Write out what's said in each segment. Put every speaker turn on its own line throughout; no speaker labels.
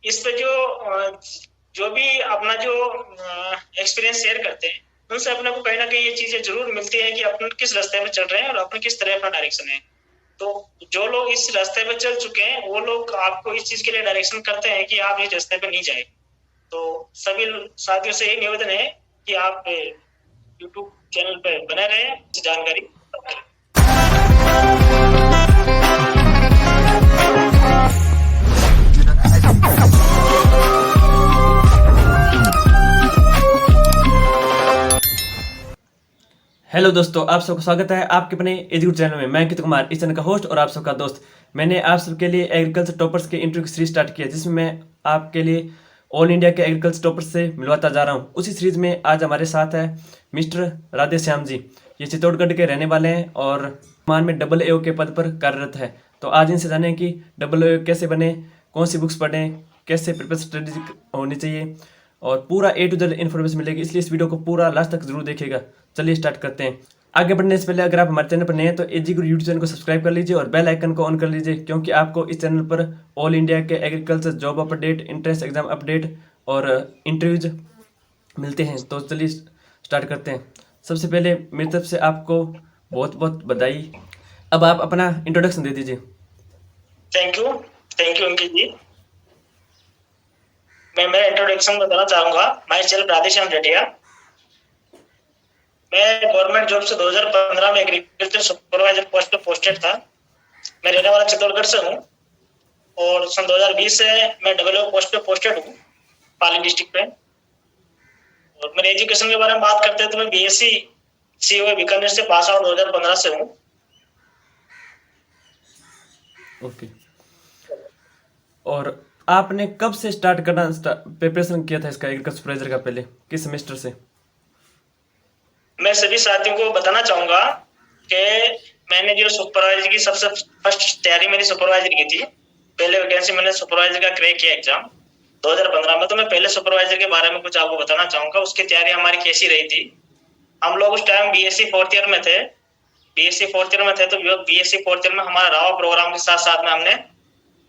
इस पे जो भी अपना जो एक्सपीरियंस शेयर करते हैं, उनसे अपने को कहीं ना कहीं ये चीजें जरूर मिलती है कि अपन किस रास्ते में चल रहे हैं और अपन किस तरह अपना डायरेक्शन है। तो जो लोग इस रास्ते पे चल चुके हैं वो लोग आपको इस चीज के लिए डायरेक्शन करते हैं कि आप इस रास्ते पे नहीं जाए। तो सभी साथियों से यही निवेदन है कि आप यूट्यूब चैनल पे बने रहें, जानकारी।
हेलो दोस्तों, आप सबका स्वागत है आपके अपने एजुकेट चैनल में। मैं अंकित कुमार, इस चैनल का होस्ट और आप सबका दोस्त। मैंने आप सबके लिए एग्रीकल्चर टॉपर्स के इंटरव्यू की सीरीज स्टार्ट किया, जिसमें मैं आपके लिए ऑल इंडिया के एग्रीकल्चर टॉपर्स से मिलवाता जा रहा हूं। उसी सीरीज में आज हमारे साथ है मिस्टर राधे श्याम जी। ये चित्तौड़गढ़ के रहने वाले हैं और वर्तमान में डबल ए के पद पर कार्यरत है। तो आज इनसे जानें कि डबल ए कैसे बने, कौन सी बुक्स पढ़ें, कैसे प्रिपेयर स्ट्रेटेजी होनी चाहिए, और पूरा ए टू जेड इन्फॉर्मेशन मिलेगी। इसलिए इस वीडियो को पूरा लास्ट तक जरूर देखिएगा। चलिए स्टार्ट करते हैं। आगे बढ़ने से पहले अगर आप हमारे चैनल पर नए हैं तो एजी गुरु यूट्यूब चैनल को सब्सक्राइब कर लीजिए और बेल आइकन को ऑन कर लीजिए, क्योंकि आपको इस चैनल पर ऑल इंडिया के agriculture job update, entrance exam update और इंटरव्यूज मिलते हैं। तो चलिए स्टार्ट करते हैं। सबसे पहले मेरी तरफ से आपको बहुत बहुत बधाई। अब आप अपना इंट्रोडक्शन दे दीजिए।
Thank you Ankit ji. मैं मेरा इंट्रोडक्शन बताना चाहूंगा। Myself Radheshyam Jatiya. मैं गवर्नमेंट जॉब से 2015 में एग्रीकल्चर सुपरवाइजर पोस्ट पे पोस्टेड था। मैं रहने वाला चित्तौड़गढ़ से हूँ और सन 2020 से मैं डबल पोस्ट पे पोस्टेड हूँ पाली डिस्ट्रिक्ट पे। और मेरे एजुकेशन के बारे में बात करते हैं तो मैं बीएससी सीओ बीकानेर से पास आउट 2015 से हूँ।
ओके। और आपने कब से स्टार्ट करना प्रिपरेशन किया था इसका, एग्रीकल्चर सुपरवाइजर का? पहले किस सेमेस्टर से?
मैं सभी साथियों को बताना चाहूंगा कि मैंने जो सुपरवाइजर की सबसे फर्स्ट तैयारी मेरी सुपरवाइजर की थी। पहले वैकेंसी मैंने सुपरवाइजर का क्रैक किया एग्जाम 2015 में। तो मैं पहले सुपरवाइजर के बारे में कुछ आपको बताना चाहूंगा, उसकी तैयारी हमारी कैसी रही थी। हम लोग उस टाइम बीएससी फोर्थ ईयर में थे। तो बीएससी फोर्थ ईयर में हमारा रावा प्रोग्राम के साथ साथ में हमने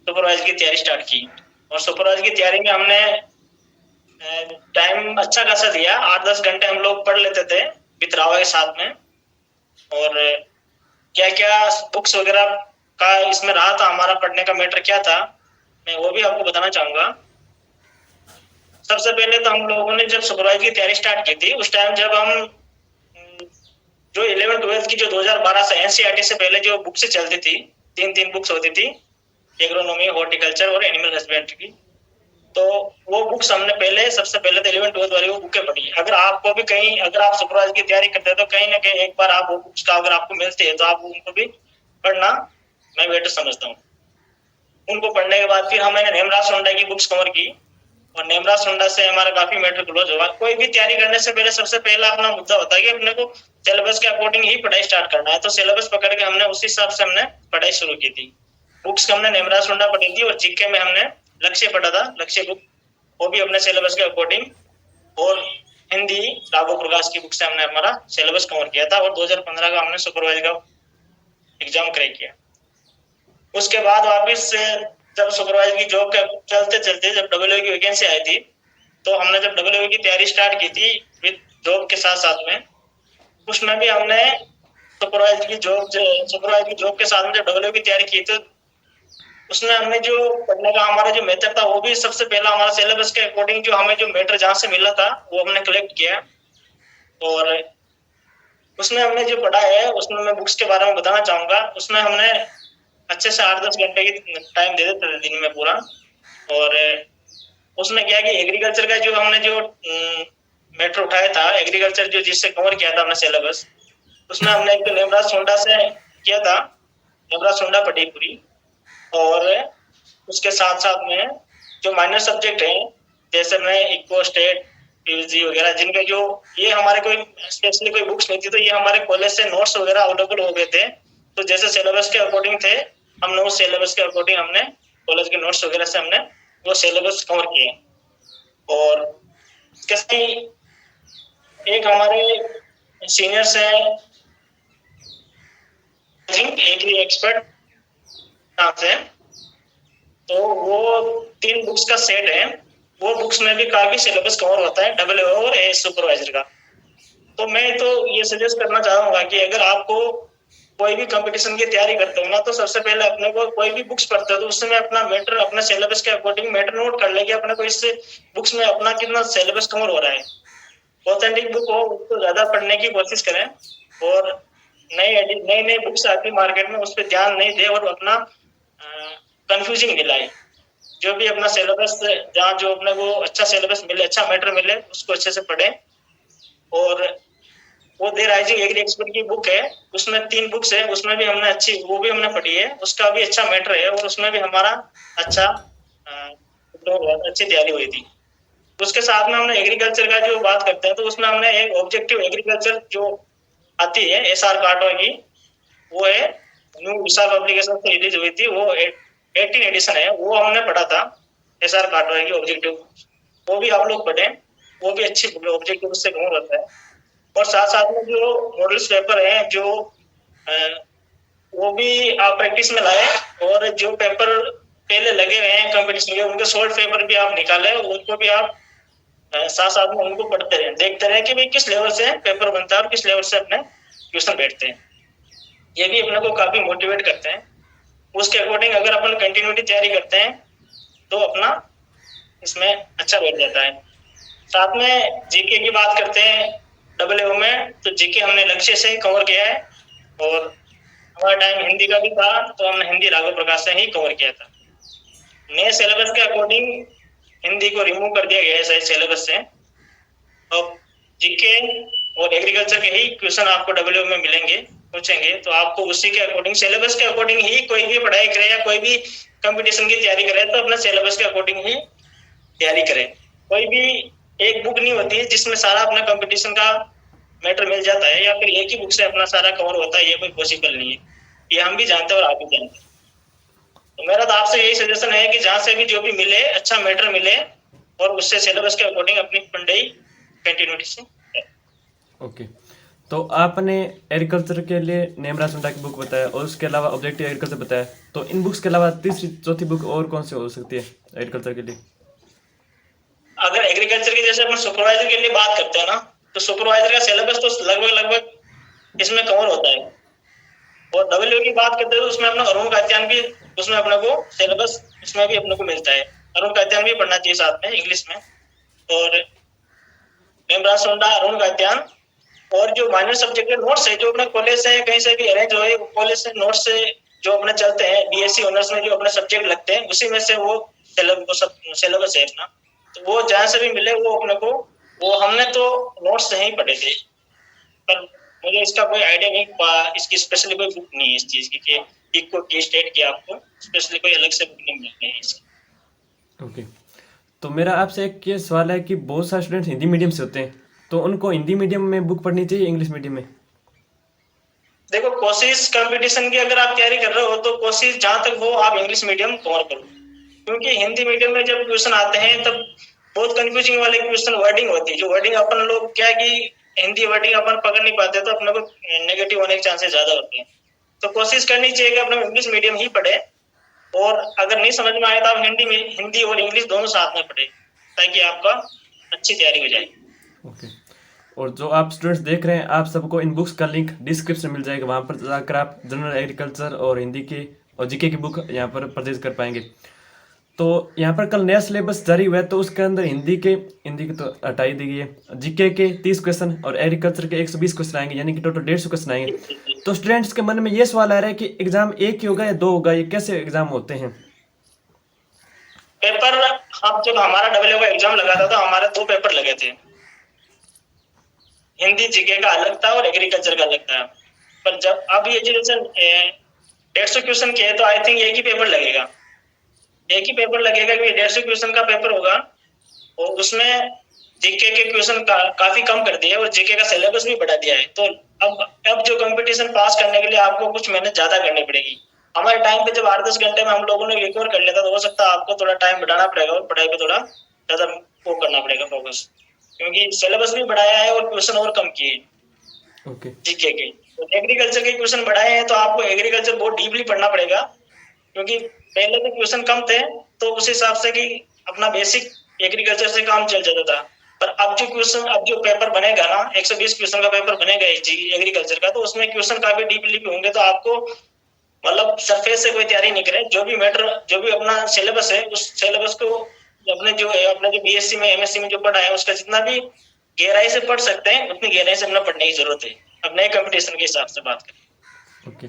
सुपरवाइजर की तैयारी स्टार्ट की। और सुपरवाइजर की तैयारी में हमने टाइम अच्छा खासा दिया, 8-10 घंटे हम लोग पढ़ लेते थे विद रावा के साथ में। और क्या क्या बुक्स वगैरह का इसमें रहा था, हमारा पढ़ने का मैटर क्या था, मैं वो भी आपको बताना चाहूंगा। सबसे पहले तो हम लोगों ने जब सुपरवाइजर की तैयारी स्टार्ट की थी, उस टाइम जब हम जो 11th-12th की जो 2012 से एनसीईआरटी से पहले जो बुक्स चलती थी, तीन बुक्स होती थी, एग्रोनॉमी, हॉर्टिकल्चर और एनिमल हस्बेंड्री की। तो वो बुक्स हमने सबसे पहले तो 11th-12th वाली वो बुकें पढ़ी। अगर आपको भी कहीं, अगर आप सुपरवाइजर की तैयारी करते हैं तो कहीं ना कहीं एक बार आप वो बुक्स का अगर आपको मिलते हैं तो आप उनको भी पढ़ना मैं बेटर समझता हूँ। उनको पढ़ने के बाद फिर हमने नेमराज सोंडा की बुक्स कवर की और नेमराज सोंडा से हमारा काफी मैटर क्लोज हुआ। कोई भी तैयारी करने से पहले सबसे पहला अपना मुद्दा होता है कि अपने को सिलेबस के अकॉर्डिंग ही पढ़ाई स्टार्ट करना है। तो सिलेबस पकड़ के हमने उस हिसाब से हमने पढ़ाई शुरू की थी। बुक्स हमने नेमराज सोंडा पढ़ी थी और जीके में हमने लक्ष्य पढ़ा था, लक्ष्य बुक, वो भी अपने सिलेबस के अकॉर्डिंग। और हिंदी राघव प्रकाश की बुक से हमने हमारा सिलेबस कवर किया था और 2015 का हमने सुपरवाइजर का एग्जाम क्रैक किया। उसके बाद वापिस जब सुपरवाइजर की जॉब के चलते चलते जब डब्ल्यू की वैकेंसी आई थी, तो हमने जब डब्ल्यू की तैयारी स्टार्ट की थी विद जॉब के साथ साथ में, उसमें भी हमने सुपरवाइजर की जॉब के साथ में जब डब्ल्यू की तैयारी की थी, उसमें हमने जो पढ़ने का हमारा जो मेथड था वो भी सबसे पहला हमारा सिलेबस के अकॉर्डिंग जो हमें जो मैटर जहाँ से मिला था वो हमने कलेक्ट किया। और उसमें हमने जो पढ़ा है उसमें मैं बुक्स के बारे में बताना चाहूंगा। उसमें हमने अच्छे से 8-10 घंटे की टाइम दे देते थे दिन में पूरा। और उसमें क्या कि एग्रीकल्चर का जो हमने जो मैटर उठाया था, एग्रीकल्चर जो जिससे कवर किया था हमने सिलेबस, उसमें हमने एक तो नेमराज सोंडा से किया था, नेमराज सोंडा पढ़ी पूरी। और उसके साथ साथ में जो माइनर सब्जेक्ट है, जैसे मैं इको स्टेट पीवीजी वगैरह, जिनके जो ये हमारे कोई स्पेशली कोई बुक्स नहीं थी, तो ये हमारे कॉलेज से नोट्स वगैरह अवेलेबल हो गए थे। तो जैसे सिलेबस के अकॉर्डिंग थे, हमने उस सिलेबस के अकॉर्डिंग हमने कॉलेज के नोट्स वगैरह से हमने वो सिलेबस कवर किए। और कैसे एक हमारे सीनियर्स हैं एग्री एक्सपर्ट नाम से, तो वो 3 बुक्स का सेट है। वो बुक्स में भी काफी सिलेबस कवर होता है डब्ल्यू और एएस सुपरवाइजर का। तो मैं तो ये सजेस्ट करना चाहूंगा कि अगर आपको कोई भी कंपटीशन की तैयारी करते हो ना, तो सबसे पहले अपने को कोई भी बुक्स पढ़ते हो तो उसमें अपना मैटर, अपने सिलेबस के अकॉर्डिंग मैटर नोट कर ले कि अपने को इससे बुक्स में अपना कितना सिलेबस कवर हो रहा है। ऑथेंटिक बुक हो उसको ज्यादा पढ़ने की कोशिश करें, और नई नई बुक्स आती मार्केट में उस पर ध्यान नहीं दे और अपना कंफ्यूजिंग मिलाए। जो भी अपना सिलेबस, जहाँ जो अपने को अच्छा सिलेबस मिले, अच्छा मैटर मिले, उसको अच्छे से पढ़े। और वो दे राइजिंग एग्री एक्सपर्ट की बुक है, उसमें 3 बुक्स है, उसमें भी हमने अच्छी, वो भी हमने पढ़ी है, उसका भी अच्छा मैटर है और उसमें भी हमारा अच्छा अच्छी तैयारी हुई थी। उसके साथ में हमने एग्रीकल्चर का जो बात करते हैं तो उसमें हमने एक ऑब्जेक्टिव एग्रीकल्चर जो आती है एसआर काटवा की, वो है न्यू विशाल पब्लिकेशन से रिलीज हुई थी, वो 18 एडिशन है, वो हमने पढ़ा था एसआर काटवा की ऑब्जेक्टिव। वो भी आप लोग पढ़ें, वो भी अच्छी ऑब्जेक्टिव उससे कवर होता है। और साथ साथ में जो मॉडल्स पेपर है जो वो भी आप प्रैक्टिस में लाए, और जो पेपर पहले लगे हुए हैं कंपटीशन के उनके शॉर्ट पेपर भी आप निकाले, उनको भी आप साथ साथ में उनको पढ़ते रहे, देखते रहे कि भाई किस लेवल से पेपर बनता है और किस लेवल से अपने क्वेश्चन बैठते हैं। ये भी अपने को काफी मोटिवेट करते हैं। उसके अकॉर्डिंग अगर अपन कंटिन्यूटी तैयारी करते हैं तो अपना इसमें अच्छा बैठ जाता है। साथ में जीके की बात करते हैं डब्ल्यू में, तो जीके हमने लक्ष्य से कवर किया है, और हमारा टाइम हिंदी का भी था तो हमने हिंदी राघव प्रकाश से ही कवर किया था। नए सिलेबस के अकॉर्डिंग हिंदी को रिमूव कर दिया गया है सिलेबस से। अब जीके और एग्रीकल्चर के ही क्वेश्चन आपको डब्ल्यू में मिलेंगे, पूछेंगे, तो आपको उसी के अकॉर्डिंग, सिलेबस के अकॉर्डिंग ही कोई भी पढ़ाई करे या कोई भी कंपटीशन की तैयारी करे तो अपने सिलेबस के अकॉर्डिंग ही तैयारी करें। कोई भी एक बुक नहीं होती है जिसमें सारा अपना कंपटीशन का मैटर मिल जाता है, या फिर एक ही बुक से अपना सारा कवर होता है, ये कोई पॉसिबल नहीं है। ये हम भी जानते हैं और आप भी जानते हैं। तो मेरा तो आपसे यही सजेशन है कि जहाँ से भी जो भी मिले अच्छा मैटर मिले, और उससे सिलेबस के अकॉर्डिंग अपनी पढ़ाई कंटिन्यूटी से।
ओके, तो आपने एग्रीकल्चर के लिए नेमराज सुंडा की बुक बताया और उसके अलावा ऑब्जेक्टिव एग्रीकल्चर बताया, तो इन बुक्स के अलावा तीसरी चौथी बुक और कौन सी हो सकती है एग्रीकल्चर के लिए?
अगर एग्रीकल्चर की जैसे अपन सुपरवाइजर के लिए बात करते हैं ना, तो सुपरवाइजर का सिलेबस तो लगभग इसमें कवर होता है। और डब्ल्यू की बात करते हैं तो उसमें अपना अरुण कात्यायन भी, उसमें अपने को सिलेबस इसमें भी अपने को मिलता है। अरुण कात्यायन भी पढ़ना चाहिए साथ में इंग्लिश में। और हेमराज सोंडा, अरुण कात्यायन, और जो माइनर सब्जेक्ट के नोट्स है जो अपने कॉलेज से कहीं से भी अरेंज हुए, कॉलेज से नोट्स से जो अपने चलते हैं बीएससी ऑनर्स में जो अपने सब्जेक्ट लगते हैं उसी में से वो सिलेबस है अपना। तो वो जहाँ से भी मिले वो अपने को, वो हमने तो नोट्स से ही पढ़े थे, पर मुझे इसका कोई आइडिया नहीं, इसकी स्पेशली कोई बुक नहीं है इस चीज की कि इक्को की स्टेट की आपको स्पेशली कोई अलग से बुक नहीं मिल रही है इसकी।
ओके, तो मेरा आपसे एक ये सवाल है कि बहुत सारे स्टूडेंट्स हिंदी मीडियम से होते हैं, तो उनको हिंदी मीडियम में बुक पढ़नी चाहिए इंग्लिश मीडियम में?
देखो, कोशिश कंपटीशन की अगर आप तैयारी कर रहे हो तो कोशिश जहां तक हो आप इंग्लिश मीडियम कवर करो, क्योंकि हिंदी मीडियम में जब क्वेश्चन आते हैं तब बहुत कंफ्यूजिंग वाले क्वेश्चन वर्डिंग होती है, जो वर्डिंग अपन लोग क्या है कि हिंदी वर्डिंग अपन पकड़ नहीं पाते तो अपने को नेगेटिव होने के चांसेस ज्यादा होते हैं। तो कोशिश करनी चाहिए कि अपने इंग्लिश मीडियम ही पढ़े, और अगर नहीं समझ में आए तो आप हिंदी और इंग्लिश दोनों साथ में पढ़े, ताकि आपका अच्छी तैयारी हो जाए।
ओके, और जो आप स्टूडेंट्स देख रहे हैं, आप सबको इन बुक्स का लिंक डिस्क्रिप्शन में मिल जाएगा, वहाँ पर जाकर आप जनरल एग्रीकल्चर और हिंदी की और जीके की बुक यहाँ पर परचेज कर पाएंगे। तो यहाँ पर कल नया सिलेबस जारी हुआ है, तो उसके अंदर हिंदी की तो हटाई दी गई है, जीके के 30 क्वेश्चन और एग्रीकल्चर के 120 क्वेश्चन आएंगे, यानी कि टोटल 150 क्वेश्चन आएंगे। तो स्टूडेंट्स के मन में ये सवाल आ रहा है कि एग्जाम एक ही होगा या दो होगा, ये कैसे एग्जाम होते हैं?
पेपर, हम जब हमारा डब्ल्यू का एग्जाम लगा था तो हमारे 2 पेपर लगे थे, हिंदी जीके का अलग था और एग्रीकल्चर का अलग था। पर जब अब ये एजुकेशन 150 क्वेश्चन के है तो आई थिंक एक ही पेपर लगेगा, एक ही पेपर लगेगा कि 150 क्वेश्चन का पेपर होगा, और उसमें जीके के क्वेश्चन काफी कम कर दिया और जीके का सिलेबस भी बढ़ा दिया है। तो अब जो कंपटीशन पास करने के लिए आपको कुछ मेहनत ज्यादा करनी पड़ेगी। हमारे टाइम पे जब 8-10 घंटे में हम लोगों ने रिकवर कर लिया था, तो हो सकता है आपको थोड़ा टाइम बढ़ाना पड़ेगा और पढ़ाई पे थोड़ा ज्यादा वो करना पड़ेगा फोकस, क्योंकि सिलेबस भी बढ़ाया है और क्वेश्चन और कम किए
ओके,
जीके के। तो एग्रीकल्चर के क्वेश्चन बढ़ाए हैं तो आपको एग्रीकल्चर बहुत डीपली पढ़ना पड़ेगा, क्योंकि पहले तो क्वेश्चन कम थे, तो उस हिसाब से कि अपना बेसिक एग्रीकल्चर से काम चल जाता था। पर अब जो पेपर बनेगा ना, 120 क्वेश्चन का पेपर बनेगा एग्रीकल्चर का, तो उसमें क्वेश्चन काफी डीपली भी होंगे। तो आपको मतलब सरफेस से कोई तैयारी नहीं करे, जो भी अपना सिलेबस है, उस सिलेबस को अपने जो बीएससी में एमएससी में जो पढ़ा है, उसका जितना भी गहराई से पढ़ सकते हैं उतनी गहराई से अपना पढ़ने की जरूरत है, अब नए कंपटीशन के हिसाब से बात करें।
ओके।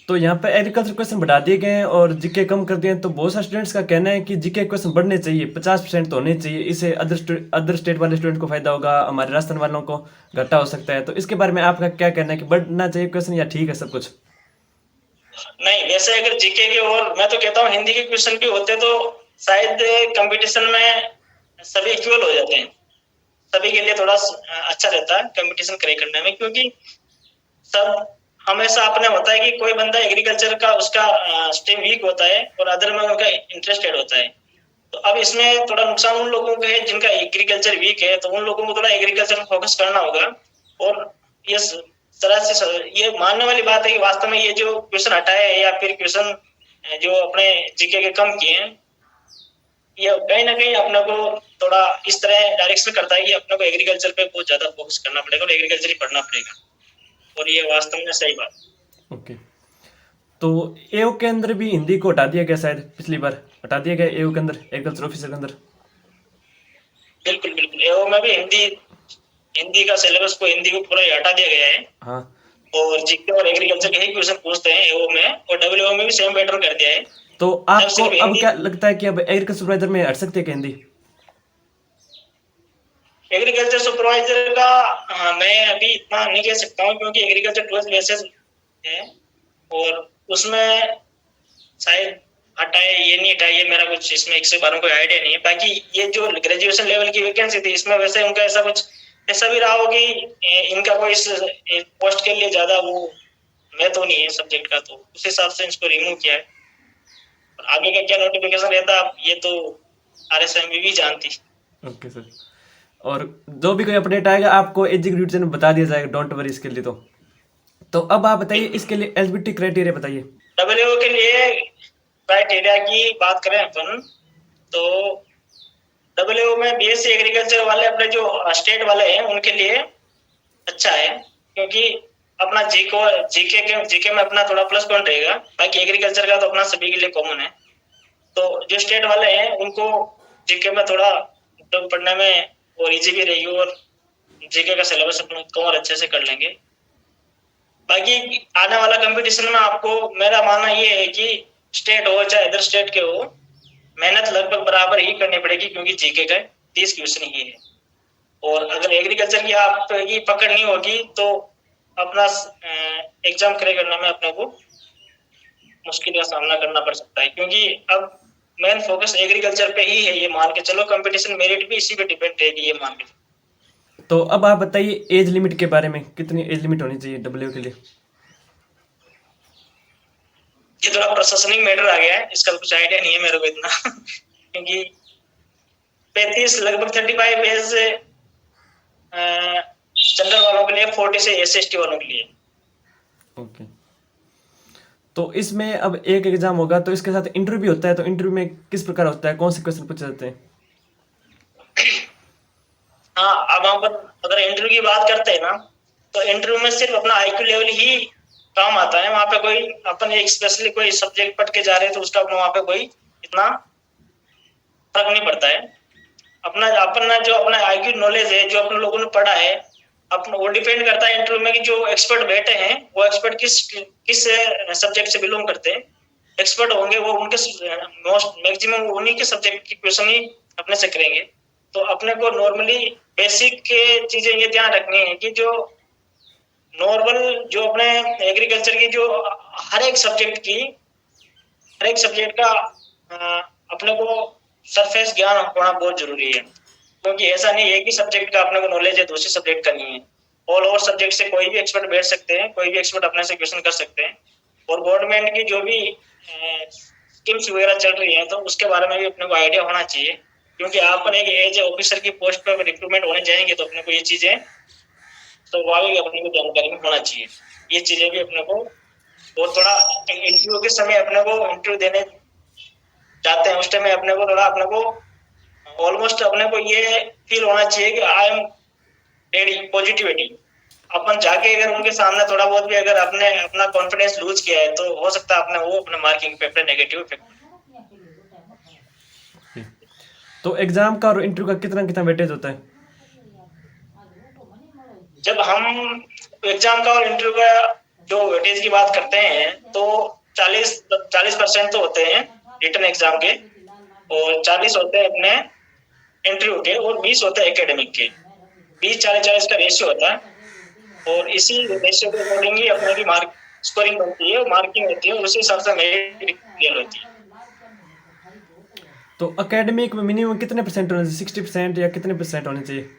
तो यहाँ पे एग्रीकल्चर क्वेश्चन बढ़ा दिए गए हैं और जीके कम कर दिए हैं, तो बहुत सारे स्टूडेंट्स का कहना है कि जीके क्वेश्चन बढ़ने चाहिए, 50% तो होने चाहिए, इससे अदर स्टेट वाले स्टूडेंट को फायदा होगा, हमारे राजस्थान वालों को घाटा हो सकता है। तो इसके बारे में आपका क्या कहना है कि बढ़ना चाहिए क्वेश्चन या ठीक है सब कुछ?
नहीं, वैसे अगर जीके के और मैं तो कहता हूँ हिंदी के क्वेश्चन भी होते तो शायद कंपटीशन में सभी इक्वल हो जाते हैं, सभी के लिए थोड़ा अच्छा रहता है कंपटीशन क्रैक करने में। क्योंकि सब हमेशा अपने होता है कि कोई बंदा एग्रीकल्चर का उसका स्ट्रीम वीक होता है और अदर में उनका इंटरेस्टेड होता है। तो अब इसमें थोड़ा नुकसान उन लोगों का है जिनका एग्रीकल्चर वीक है, तो उन लोगों को थोड़ा एग्रीकल्चर में फोकस करना होगा। और ये तरह से ये मानने वाली बात है कि वास्तव में ये जो क्वेश्चन हटाए है या फिर क्वेश्चन जो अपने जीके के कम किए हैं, ये कहीं ना कहीं अपने को थोड़ा इस तरह डायरेक्शन करता है कि अपने को एग्रीकल्चर पे बहुत ज्यादा फोकस करना पड़ेगा और एग्रीकल्चर ही पढ़ना पड़ेगा। और ये वास्तव में सही बात।
ओके। तो एओ के अंदर भी हिंदी को हटा दिया गया, शायद पिछली बार हटा दिया गया एओ के अंदर, एग्रीकल्चर ऑफिसर के अंदर।
बिल्कुल बिल्कुल, एओ में भी हिंदी का सिलेबस को हिंदी को पूरा ही हटा दिया गया है।
हाँ।
और जीके और एग्रीकल्चर के ही क्वेश्चन पूछते हैं एओ में, और डब्ल्यूओ में भी सेम पैटर्न कर दिया है।
तो
अब
आपको
सिर्फ
अब
हिंदी
क्या लगता है कि अब एग्रीकल्चर सुपरवाइजर में हट सकते हैं क्या हिंदी?
एग्रीकल्चर सुपरवाइजर का मैं अभी इतना नहीं कह सकता हूँ, क्योंकि एग्रीकल्चर 12 बेसिस है और उसमें शायद हटाए ये नहीं हटाए, ये मेरा कुछ इसमें 112 कोई आइडिया नहीं है। बाकी ये जो ग्रेजुएशन लेवल की वैकेंसी थी, इसमें वैसे उनका ऐसा भी रहा हो कि इनका कोई इस पोस्ट के लिए ज्यादा वो मैं तो नहीं है सब्जेक्ट का, तो उस हिसाब से इसको रिमूव किया है। और आगे का क्या नोटिफिकेशन रहता है ये तो आरएसएमबी भी जानती।
Okay sir. और जो भी कोई अपडेट आएगा आपको एग्जीक्यूटिव चैनल बता दिया जाएगा, डोंट वरी इसके लिए। तो अब आप बताइए इसके लिए एलिजिबिलिटी क्राइटेरिया बताइए।
डब्ल्यूओ के लिए क्राइटेरिया की बात करें अपन, तो डब्ल्यूओ में बीएससी एग्रीकल्चर वाले अपने जो स्टेट वाले हैं उनके लिए अच्छा है, क्योंकि अपना जीके में अपना थोड़ा प्लस पॉइंट रहेगा। बाकी एग्रीकल्चर का तो अपना सभी के लिए कॉमन है। तो जो स्टेट वाले हैं उनको जीके में थोड़ा पढ़ने में और इजी भी रहेगी, और जीके का सिलेबस अपना कवर अच्छे से कर लेंगे। बाकी आने वाला कंपटीशन में आपको मेरा मानना ये है कि स्टेट हो चाहे अदर स्टेट के हो, मेहनत लगभग बराबर ही करनी पड़ेगी, क्योंकि जीके का 30 क्वेश्चन ही है। और अगर एग्रीकल्चर की आपकी पकड़ नहीं होगी तो अपना एग्जाम क्रैक करने में अपने को मुश्किल का सामना करना पड़ सकता है, क्योंकि अब मेन फोकस एग्रीकल्चर पे ही है। ये मान के चलो कंपटीशन मेरिट भी इसी पे डिपेंड रहेगी, ये मान के।
तो अब आप बताइए एज लिमिट के बारे में, कितनी एज लिमिट होनी चाहिए डब्ल्यू के लिए?
ये थोड़ा प्रशासनिक मैटर आ गया है, इसका कुछ आइडिया नहीं है मेरे को इतना क्योंकि 35 लगभग 35 एज जनरल वालों के लिए, 40 से एसएसटी वालों के लिए।
ओके। तो इसमें अब एक एग्जाम होगा तो इसके साथ इंटरव्यू भी होता है, तो इंटरव्यू में किस प्रकार होता है, कौन से क्वेश्चन पूछे जाते हैं?
हाँ, अब हम अगर इंटरव्यू की बात करते हैं ना, तो इंटरव्यू में सिर्फ अपना आईक्यू लेवल ही काम आता है। वहां पे कोई अपन एक स्पेशली कोई सब्जेक्ट पढ़ के जा रहे हैं तो उसका वहां पे कोई इतना फर्क नहीं पड़ता है। अपना जो अपना आईक्यू नॉलेज है, जो अपन लोगों ने पढ़ा है, अपना वो डिपेंड करता है इंटरव्यू में कि जो एक्सपर्ट बैठे हैं वो एक्सपर्ट किस सब्जेक्ट से बिलोंग करते हैं। एक्सपर्ट होंगे वो उनके मोस्ट मैक्सिमम उन्हीं के सब्जेक्ट की क्वेश्चन ही अपने से करेंगे। तो अपने को नॉर्मली बेसिक चीजें ये ध्यान रखनी है कि जो नॉर्मल जो अपने एग्रीकल्चर की जो हर एक सब्जेक्ट का अपने को सरफेस ज्ञान होना बहुत जरूरी है, क्योंकि ऐसा नहीं है कि सब्जेक्ट का अपने को नॉलेज है दूसरे सब्जेक्ट का नहीं है। ऑल ओवर सब्जेक्ट से कोई भी एक्सपर्ट बैठ सकते हैं, कोई भी एक्सपर्ट अपने से क्वेश्चन कर सकते हैं। और गवर्नमेंट की जो भी स्कीम्स वगैरह चल रही है तो उसके बारे में भी अपने को आइडिया होना चाहिए, क्योंकि अपन एक एज ऑफिसर की पोस्ट पर रिक्रूटमेंट होने जाएंगे तो अपने को ये चीजें स्वाभाविक अपने को जानकारी में होना चाहिए। ये चीजें भी अपने को और थोड़ा इंटरव्यू के समय अपने को इंटरव्यू देने जाते हैं उस टाइम में अपने को थोड़ा अपने को ऑलमोस्ट अपने को ये फील होना चाहिए कि आई एम रेडी, पॉजिटिविटी। अपन जाके अगर उनके सामने थोड़ा बहुत भी अगर अपने अपना कॉन्फिडेंस लूज किया है तो हो सकता है अपने वो अपने मार्किंग पे अपने नेगेटिव इफेक्ट।
तो एग्जाम का और इंटरव्यू का कितना कितना वेटेज होता है?
जब हम एग्जाम का और इंटरव्यू का जो वेटेज की बात करते हैं तो 40% तो होते हैं रिटन एग्जाम के, और 40 होते हैं अपने इंटरव्यू के, और 20 होते हैं एकेडमिक के। 20-40-40 का रेशियो होता है, और इसी रेशियो के अकॉर्डिंग ही अपने की मार्क स्कोरिंग बनती है, मार्किंग होती है, और उसी हिसाब से मेरिट डिक्लेयर होती है।
तो एकेडमिक में मिनिमम कितने परसेंट होने चाहिए, 60% या कितने परसेंट होने चाहिए?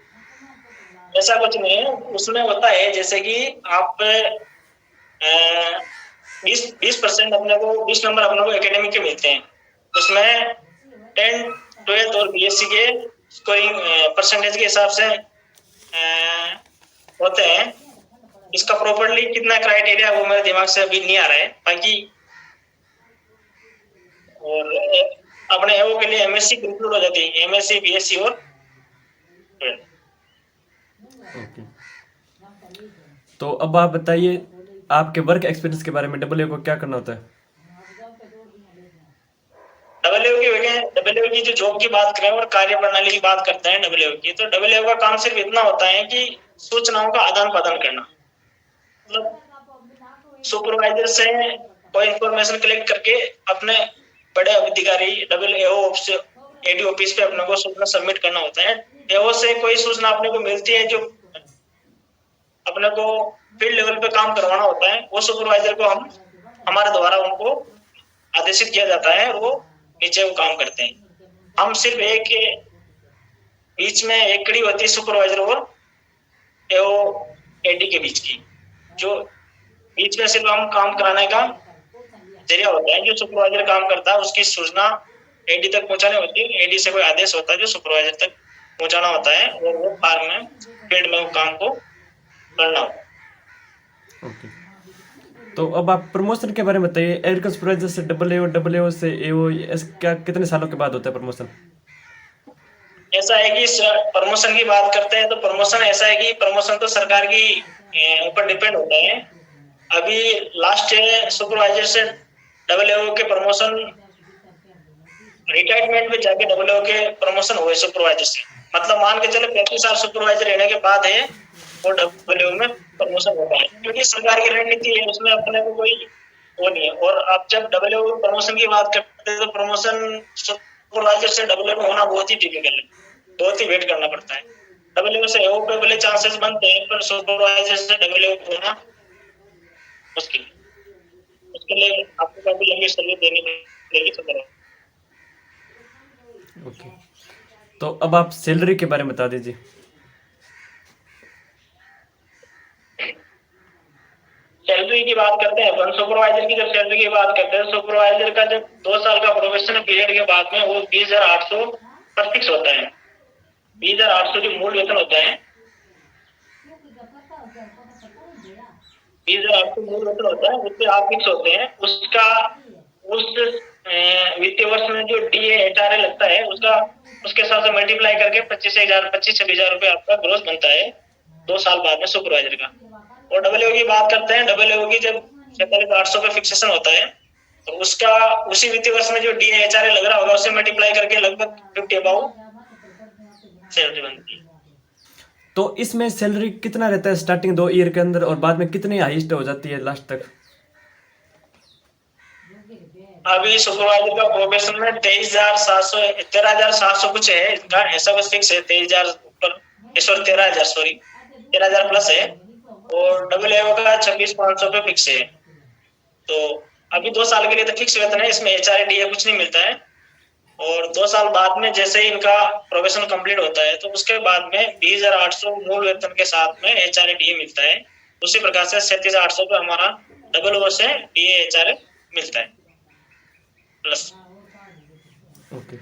ऐसा कुछ नहीं है, उसमें होता है जैसे कि आप 20% अपने को 20 नंबर अपने को एकेडमिक के मिलते हैं, उसमें 10, 12 और बीएससी के स्कोरिंग परसेंटेज के हिसाब से होते हैं। इसका प्रॉपर्ली कितना क्राइटेरिया वो मेरे दिमाग से अभी नहीं आ रहा है बाकी। और अपने एओ के लिए एमएससी इंक्लूड हो जाती है, एमएससी बीएससी और
ओके। तो अब आप बताइए आपके वर्क एक्सपीरियंस के बारे में, डब्ल्यू को क्या करना होता है?
डब्ल्यू की जो जॉब की बात करें और कार्य प्रणाली की बात करते हैं डब्ल्यू की, तो डब्ल्यू का काम सिर्फ इतना होता है कि सूचनाओं का आदान प्रदान करना। मतलब सुपरवाइजर से कोई इंफॉर्मेशन कलेक्ट करके अपने बड़े अधिकारी डब्ल्यू एडी ऑफिस पे अपने को सूचना सबमिट करना होता है। एओ से कोई सूचना अपने को मिलती है जो अपने को फील्ड लेवल पे काम करवाना होता है, वो सुपरवाइजर को हम हमारे द्वारा उनको आदेशित किया जाता है और वो नीचे वो काम करते हैं। हम सिर्फ एक बीच में एक कड़ी होती है सुपरवाइजर और एओ एडी के बीच की, जो बीच में सिर्फ हम काम कराने का जरिया होता है। जो सुपरवाइजर काम करता है उसकी सूचना एडी तक पहुंचानी होती है, एडी से कोई आदेश होता है जो सुपरवाइजर तक पहुंचाना होता है, और वो फार्म में फील्ड में वो काम को करना होता है।
ओके। तो अब आप प्रमोशन के बारे में बताइए, एग्रीकल्चर सुपरवाइजर से डब्ल्यू से एओ, क्या कितने सालों के बाद होता है प्रमोशन?
ऐसा है कि प्रमोशन की बात करते हैं तो प्रमोशन ऐसा है कि प्रमोशन तो सरकार की ऊपर डिपेंड होता है। अभी लास्ट सुपरवाइजर से डब्ल्यू के प्रमोशन रिटायरमेंट में जाके डब्ल्यू के प्रमोशन हुए सुपरवाइजर से, मतलब मान के चले 35 साल सुपरवाइजर रहने के बाद है वो डब्ल्यू में प्रमोशन होता है, क्योंकि सरकार की रणनीति है, उसमें अपने को कोई वो नहीं है। और आप जब डब्ल्यू प्रमोशन की बात करते हैं तो प्रमोशन सुपरवाइजर से डब्ल्यू में होना बहुत ही डिफिकल्ट है, बहुत ही वेट करना पड़ता है। डब्ल्यू से एओ पे भले चांसेस बनते हैं, पर सुपरवाइजर से डब्ल्यू होना मुश्किल। उसके लिए आपको काफी लंबी सर्विस देनी पड़ेगी।
ओके। तो अब आप सैलरी के बारे में बता दीजिए।
सैलरी की बात करते हैं अपन, सुपरवाइजर की जब सैलरी की बात करते हैं, सुपरवाइजर का जब 2 साल का प्रोबेशनल पीरियड के बाद में वो 20,800 पर फिक्स होता है। 20,800 जो मूल वेतन होता है, 20,800 मूल वेतन होता है, उससे आप फिक्स होते हैं। उसका उस वित्तीय वर्ष में जो डीए एचआरए लगता है उसका उसके हिसाब से मल्टीप्लाई करके 25,000-26,000 रुपए आपका ग्रोस बनता है 2 साल बाद में सुपरवाइजर का। और डब्ल्यू की बात करते हैं, डब्ल्यू की जब 47,800 पे फिक्सेशन होता है तो उसका उसी वित्तीय वर्ष में जो डीए एचआरए लग रहा होगा उससे मल्टीप्लाई करके लगभग 50 अबाउ सैलरी बनती है।
तो इसमें सैलरी कितना रहता है स्टार्टिंग 2 ईयर के अंदर, और बाद में कितनी हाईएस्ट हो जाती है लास्ट तक?
अभी सुपरवाइजर का प्रोबेशन में 13,700 कुछ है, इसका ऐसा कुछ फिक्स है 13,000 प्लस है, और डब्ल्यू का 26,500 पे फिक्स है। तो अभी 2 साल के लिए तो फिक्स वेतन है, इसमें एचआरए डीए कुछ नहीं मिलता है। और 2 साल बाद में जैसे ही इनका प्रोबेशन कंप्लीट होता है तो उसके बाद में 20,800 मूल वेतन के साथ में एचआरए डीए मिलता है। उसी प्रकार से 37,800 पे हमारा डब्ल्यू से डीए एचआरए मिलता है प्लस।
ओके।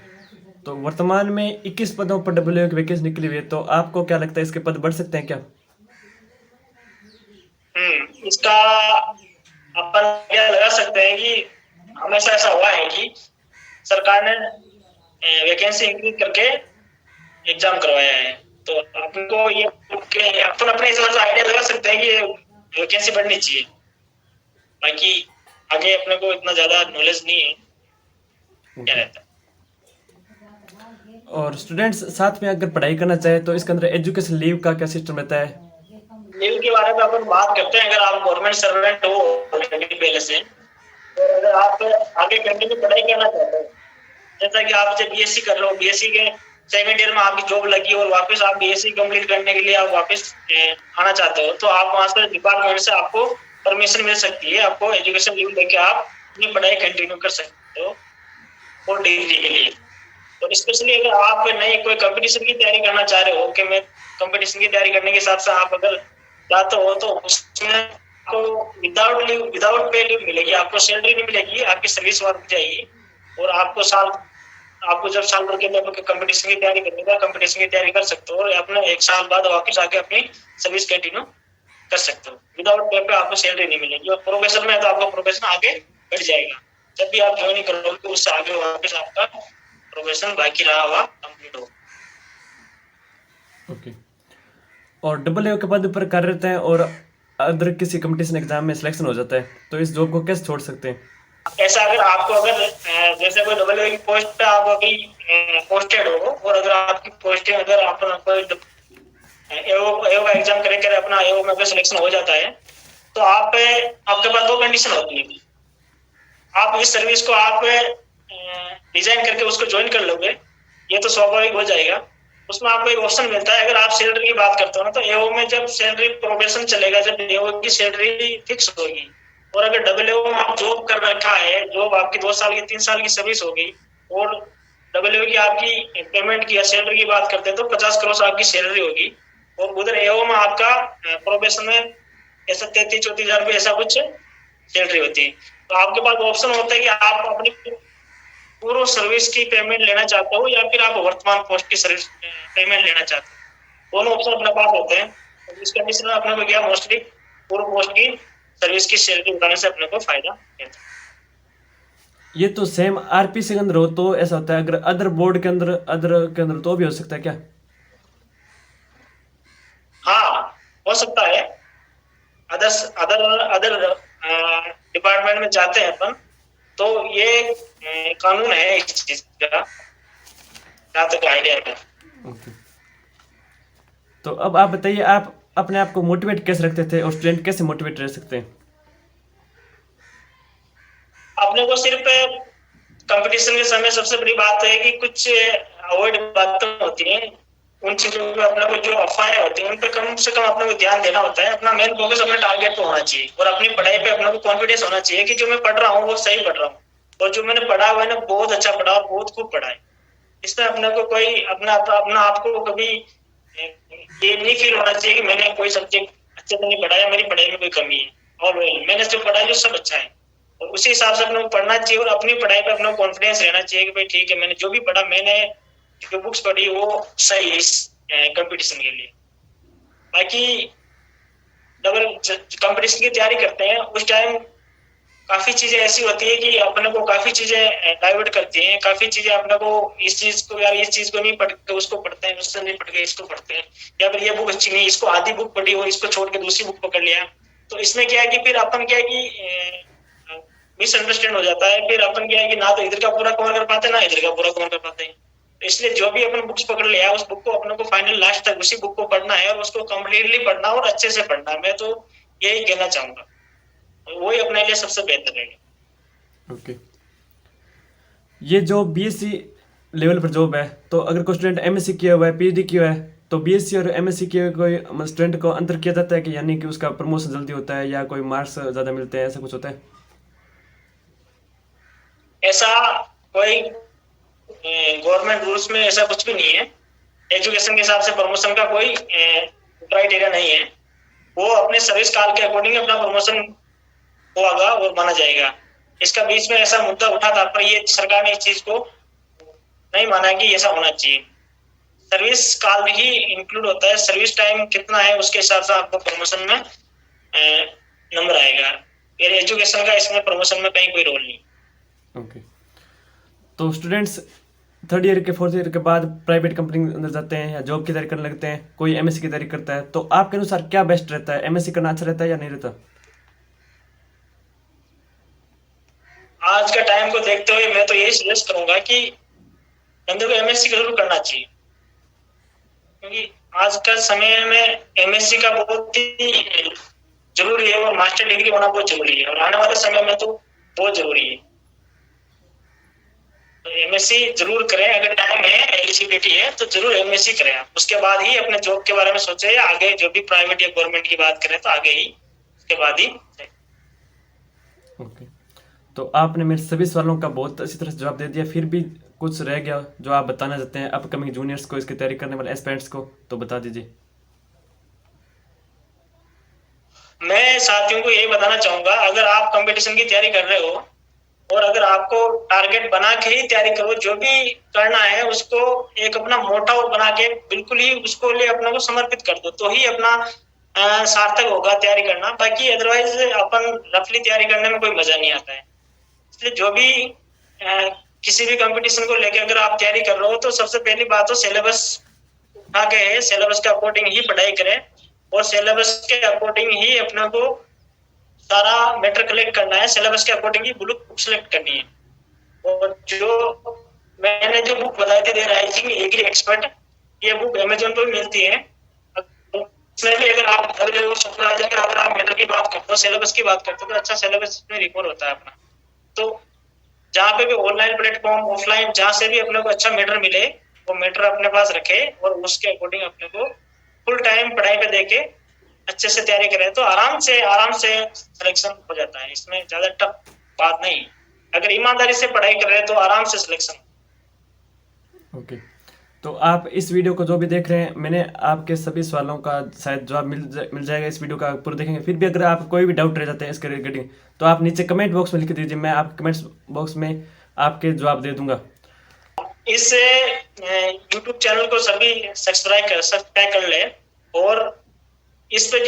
तो वर्तमान में 21 पदों पर डब्ल्यू की वैकेंसी निकली हुई है, तो आपको क्या लगता है इसके पद बढ़ सकते हैं क्या?
इसका अपन आइडिया लगा सकते हैं कि हमेशा ऐसा हुआ है कि सरकार ने वैकेंसी इंक्रीज करके एग्जाम करवाया है। तो आपको ये अपन अपने हिसाब से आइडिया लगा सकते हैं कि वैकेंसी बढ़नी चाहिए। बाकी आगे अपने को इतना ज्यादा नॉलेज नहीं है क्या रहता है।
और स्टूडेंट्स साथ में अगर पढ़ाई करना चाहे तो इसके अंदर एजुकेशन लीव का क्या सिस्टम रहता है?
लीव के बारे में अपन बात करते हैं। अगर आप गवर्नमेंट सर्वेंट हो पहले से, तो अगर आप आगे कंटिन्यू पढ़ाई करना चाहते हो, जैसा कि आप जब बीएससी कर रहे हो, बीएससी के सेकंड ईयर में आपकी जॉब लगी और वापस आप बीएससी कंप्लीट करने के लिए आप वापस आना चाहते हो, तो आप वहां से डिपार्टमेंट से आपको परमिशन मिल सकती है। आपको एजुकेशन लीव लेके आप अपनी पढ़ाई कंटिन्यू कर सकते हो और डिग्री के लिए। और स्पेशली अगर आप नई कोई कंपटीशन की तैयारी करना चाह रहे हो कि मैं कंपटीशन की तैयारी करने के हिसाब से आप अगर जाते हो, तो उसमें आपको विदाउट पे लीव मिलेगी। आपको सैलरी नहीं मिलेगी, आपकी सर्विस वर्क जाएगी। और आपको जब साल भर के लिए कंपटीशन की तैयारी करनी है, कंपटीशन की तैयारी कर सकते हो और अपने एक साल बाद वापस आके अपनी सर्विस कंटिन्यू कर सकते हो। विदाउट पे पे आपको सैलरी नहीं मिलेगी। और प्रोफेशन में तो आपका प्रोफेशन आगे बढ़ जाएगा। जब भी आप ज्वाइन करोगे उससे आगे वापस आपका प्रोफेशन बाकी रहा हुआ कंप्लीट हो।
ओके। और डबल ए के पद पर कार्यरत हैं और अदर किसी कंपटीशन एग्जाम में सिलेक्शन हो जाता है, तो इस जॉब को कैसे छोड़ सकते हैं?
ऐसा अगर आपको जैसे कोई डबल की पोस्ट पे आप अभी पोस्टेड हो, और अगर आपकी पोस्टिंग अगर आप एओ का एग्जाम करे अपना एओ में अगर सिलेक्शन हो जाता है, तो आपके पास दो कंडीशन होती है। आप इस सर्विस को आप डिजाइन करके उसको ज्वाइन कर लोगे, ये तो स्वाभाविक हो जाएगा। उसमें आपको एक ऑप्शन मिलता है। अगर आप सैलरी की बात करते हो ना, तो एओ में जब सैलरी प्रोबेशन चलेगा, जब एओ की सैलरी फिक्स होगी, और अगर डबल एओ में आप जॉब कर रखा है, जॉब आपकी 2 साल की 3 साल की सर्विस हो गई, और डबल एओ की आपकी पेमेंट की या सैलरी की बात करते हैं, तो 50 करोड़ आपकी सैलरी होगी। और उधर एओ में आपका प्रोबेशन में ऐसा 33-34 हजार रुपये ऐसा कुछ सैलरी होती है। तो आपके पास ऑप्शन होता है कि आप अपनी पूर्व सर्विस की पेमेंट लेना चाहते हो या फिर आप वर्तमान पोस्ट की सर्विस पेमेंट लेना चाहते हो। दोनों ऑप्शन अपने पास होते हैं। तो इस कंडीशन में अपने को क्या मोस्टली पूर्व पोस्ट की सर्विस की सैलरी उठाने से अपने को फायदा है।
ये तो सेम आरपीसी के अंदर हो तो ऐसा होता है, अगर अदर बोर्ड के अंदर तो भी हो सकता है क्या?
हाँ, हो सकता है। अदर अदर डिपार्टमेंट में जाते हैं अपन, तो ये कानून है इस चीज का, जहाँ तक आइडिया है।
ओके। तो अब आप बताइए, आप अपने आप को मोटिवेट कैसे रखते थे और स्टूडेंट कैसे मोटिवेट रह सकते हैं?
अपने को सिर्फ कंपटीशन के समय सबसे बड़ी बात है कि कुछ अवॉइड बातें होती हैं। उन चीजों पे अपने को जो अफवाहें होती हैं उन पे कम से कम अपने को ध्यान देना होता है। अपना मेन फोकस अपने टारगेट पे होना चाहिए और अपनी पढ़ाई पे अपने को कॉन्फिडेंस होना चाहिए कि जो मैं पढ़ रहा हूँ वो सही पढ़ रहा हूँ, और जो मैंने पढ़ा हुआ है ना बहुत अच्छा पढ़ा और बहुत खूब पढ़ा है। इसमें अपने को कोई अपना आपको कभी ये नहीं फील होना चाहिए कि मैंने कोई सब्जेक्ट अच्छे से नहीं पढ़ाया, मेरी पढ़ाई में कोई कमी है। और मैंने जो पढ़ा जो सब अच्छा है, और उसी हिसाब से अपने को पढ़ना चाहिए और अपनी पढ़ाई पे अपना कॉन्फिडेंस रहना चाहिए कि भाई ठीक है, मैंने जो भी पढ़ा, मैंने जो बुक्स पढ़ी वो सही है इस कंपटीशन के लिए। बाकी डबल कंपटीशन की तैयारी करते हैं उस टाइम काफी चीजें ऐसी होती है कि अपने को काफी चीजें डाइवर्ट करती हैं। काफी चीजें अपने को इस चीज को यार इस चीज को नहीं पढ़ के उसको पढ़ते हैं, उससे नहीं पढ़ के इसको पढ़ते हैं, या फिर ये बुक अच्छी नहीं, इसको आधी बुक पढ़ी और इसको छोड़ के दूसरी बुक पकड़ लिया। तो इसमें क्या है कि फिर अपन क्या है कि मिसअंडरस्टैंड हो जाता है। फिर अपन क्या है कि ना तो इधर का पूरा कवर कर पाते ना इधर का पूरा कवर कर पाते हैं। तो इसलिए जो भी अपन बुक्स पकड़ लिया उस बुक को अपने को फाइनल लास्ट तक उसी बुक को पढ़ना है और उसको कम्प्लीटली पढ़ना और अच्छे से पढ़ना। मैं तो यही कहना चाहूंगा, वही अपने लिए सबसे बेहतर रहेगा।
ओके। ये जो बीएससी लेवल पर जॉब है, तो अगर कोई स्टूडेंट एमएससी किया हुआ है, पीएचडी किया है, तो बीएससी और एमएससी किए हुए कोई स्टूडेंट को अंतर किया जाता है कि यानी कि उसका प्रमोशन जल्दी होता है या कोई मार्क्स ज़्यादा मिलते हैं, ऐसा कुछ होता है?
ऐसा कोई गवर्नमेंट रूल्स में ऐसा कुछ भी नहीं है। एजुकेशन के हिसाब से प्रमोशन का कोई क्राइटेरिया नहीं है। वो अपने सर्विस काल के अकॉर्डिंग अपना प्रमोशन होगा और माना जाएगा। इसका बीच में ऐसा मुद्दा उठा था, पर ये सरकार ने इस चीज को नहीं माना कि ऐसा होना चाहिए। सर्विस काल ही इंक्लूड होता है, सर्विस टाइम कितना है उसके हिसाब से आपको प्रमोशन में नंबर आएगा। मेरे एजुकेशन का इसमें प्रमोशन में कहीं कोई रोल नहीं।
ओके। तो स्टूडेंट्स थर्ड ईयर के फोर्थ ईयर के बाद प्राइवेट कंपनी में अंदर जाते हैं या जॉब की तैयारी करने लगते हैं, कोई एमएससी की तैयारी करता है, तो आपके अनुसार क्या बेस्ट रहता है? एमएससी करना अच्छा रहता है या नहीं रहता?
आज के टाइम को देखते हुए मैं तो यही सजेस्ट करूंगा कि बंदे को एमएससी जरूर करना चाहिए, क्योंकि आज का समय में एमएससी का बहुत ही जरूरी है और मास्टर डिग्री होना बहुत जरूरी है, और आने वाले समय में तो बहुत जरूरी है। तो एमएससी जरूर करें, अगर टाइम है, एलिजिबिलिटी है तो जरूर एमएससी करें आप। उसके बाद ही अपने जॉब के बारे में सोचे, आगे जो भी प्राइवेट या गवर्नमेंट की बात करें तो आगे ही उसके बाद ही।
ओके। तो आपने मेरे सभी सवालों का बहुत अच्छी तरह से जवाब दे दिया, फिर भी कुछ रह गया जो आप बताना चाहते हैं अपकमिंग जूनियर्स को, इसकी तैयारी करने वाले एस्पिरेंट्स को, तो बता दीजिए।
मैं साथियों को यही बताना चाहूंगा, अगर आप कंपटीशन की तैयारी कर रहे हो और अगर आपको टारगेट बना के ही तैयारी करो, जो भी करना है उसको एक अपना मोटा बना के बिल्कुल ही उसको लिए अपने को समर्पित कर दो, तो ही अपना सार्थक होगा तैयारी करना। बाकी अदरवाइज अपन रफली तैयारी करने में कोई मजा नहीं आता है। इसलिए जो भी किसी भी कंपटीशन को लेके अगर आप तैयारी कर रहे हो तो सबसे पहली बात तो सिलेबस उठा के है, सिलेबस के अकॉर्डिंग ही पढ़ाई करें और सिलेबस के अकॉर्डिंग ही अपने को सारा मैटर कलेक्ट करना है, सिलेबस के अकॉर्डिंग ही बुक सेलेक्ट करनी है। और जो मैंने जो बुक बताई थी द राइजिंग एग्री एक्सपर्ट, ये बुक अमेजोन पर मिलती है। इसमें भी अगर आप अगर आप मैटर की बात करते हो, सिलेबस की बात करते हो, तो अच्छा सिलेबस में रिकॉर्ड होता है अपना। तो जहाँ पे भी ऑनलाइन प्लेटफॉर्म, ऑफलाइन, जहाँ से भी अपने को अच्छा मैटर मिले वो मैटर अपने पास रखे और उसके अकॉर्डिंग अपने को फुल टाइम पढ़ाई पे देके अच्छे से तैयारी करें तो आराम से सिलेक्शन हो जाता है। इसमें ज्यादा टफ बात नहीं है, अगर ईमानदारी से पढ़ाई कर रहे हैं तो आराम से सिलेक्शन।
ओके। तो आप इस वीडियो को जो भी देख रहे हैं, मैंने आपके सभी सवालों का शायद जवाब मिल जाएगा इस वीडियो का पूरा देखेंगे। फिर भी अगर आप कोई भी डाउट रह जाते हैं इसके रिगार्डिंग, तो आप नीचे कमेंट बॉक्स में लिख दीजिए, मैं आपके कमेंट्स बॉक्स में आपके जवाब दे दूंगा।
इस यूट्यूब चैनल को सभी सब्सक्राइब कर ले, और इस पे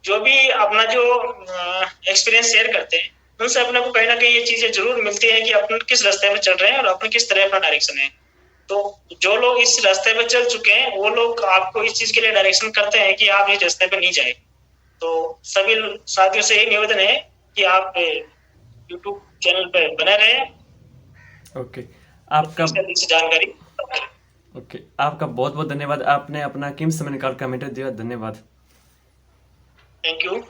जो भी अपना जो एक्सपीरियंस शेयर करते हैं उनसे अपने को कहीं ना कहीं ये चीजें जरूर मिलती है कि अपन किस रास्ते में चल रहे हैं और अपन किस तरह अपना डायरेक्शन है। तो जो लोग इस रास्ते पे चल चुके हैं वो लोग आपको इस चीज के लिए डायरेक्शन करते हैं कि आप इस रास्ते पे नहीं जाए। तो सभी साथियों से यही निवेदन है कि आप यूट्यूब चैनल पे बने रहें,
ओके। आपका
जानकारी।
ओके, आपका बहुत बहुत धन्यवाद, आपने अपना कीमती समय निकाल कर मेरे दिया, धन्यवाद।
Thank you.